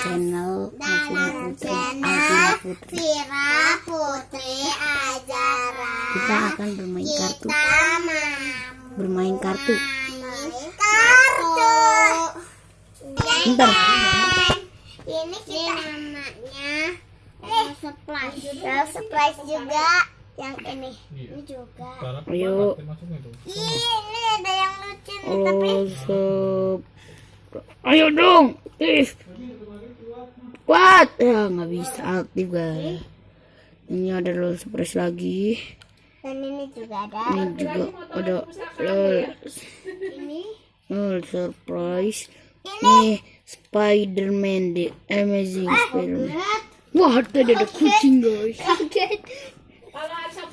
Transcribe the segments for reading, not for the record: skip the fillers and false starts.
channel Vira Putri Ajara. Kita akan bermain kartu. Bentar. Ini kita namanya surprise juga. Yang ini juga. Ayo. Ini ada yang lucu nih, tapi Ayo dong. Kuat. Ya nggak bisa aktif guys. Ini ada lol surprise lagi. dan ini juga ada. Ini juga ada lol. Ini Surprise. Ini Spider-Man, The Amazing Spider-Man. Wah, tadi ada kucing guys. kaget.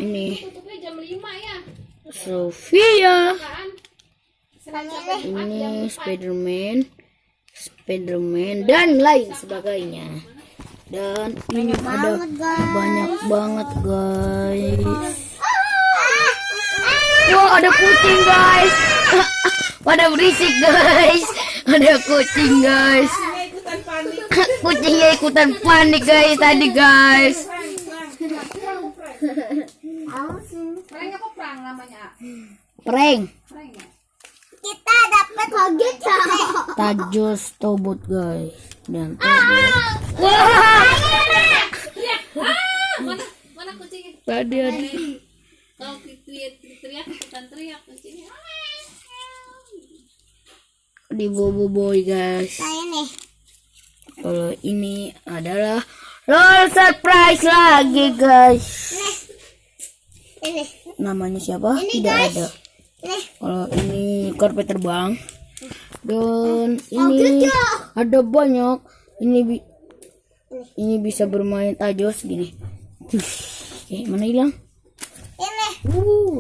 Ini Tutupnya jam 5 ya. Sofia. Kan? Ini Spider-Man dan lain sebagainya. Dan ini ada banyak banget guys. Wah, ada kucing guys. Pada berisik guys. Ada kucing guys. Kucingnya ikutan panik guys tadi guys. Prank apa prank namanya? Prank. Prank ya? Kita dapat kaget ya. Tajos Tobot guys. Dan Tobot. Wah. Mana kucingnya? Tadi ada. Kalau teriak ikutan teriak kucingnya. Di Bobo Boy guys. Nah ini. Kalau ini adalah lol surprise lagi guys. Ini. Namanya siapa? Ini, Tidak guys. ada. Ini. Kalau ini karpet terbang. Dan ini ada banyak. Ini bisa bermain tajos gini. Mana hilang? Ini.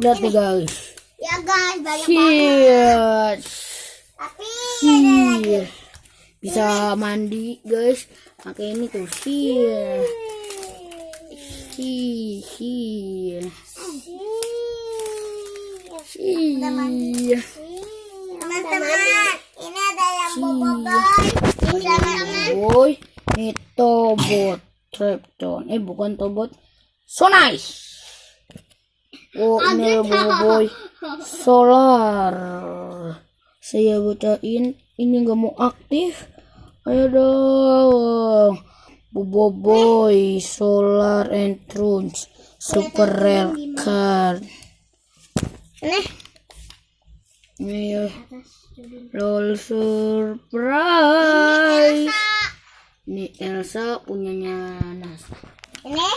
Lihat nih guys. Ya guys, banyak banget. Shit. Tapi Shit. Bisa mandi guys. Pakai ini tuh. Shit. teman-teman, ini ada yang boboiboy. Teman-teman. Boy, ini Tobot Trapton. Bukan Tobot. So nice. Oh, ini Boboiboy Solar. Saya bacain, ini nggak mau aktif. Ayo dong. Boboiboy Solar and Trunch Super Rare Card. Ini ya. Lol surprise. Ini Elsa punyanya Nas. Ini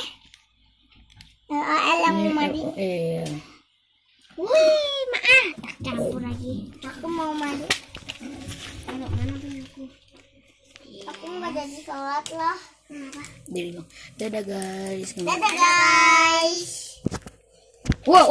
yang mau mandi. Wih, maaf. Tak campur lagi. Aku mau mandi. Mana punya aku? Aku nggak jadi sholat lah. Kenapa? Jadi dong. Dadah guys. Dadah guys. Wow.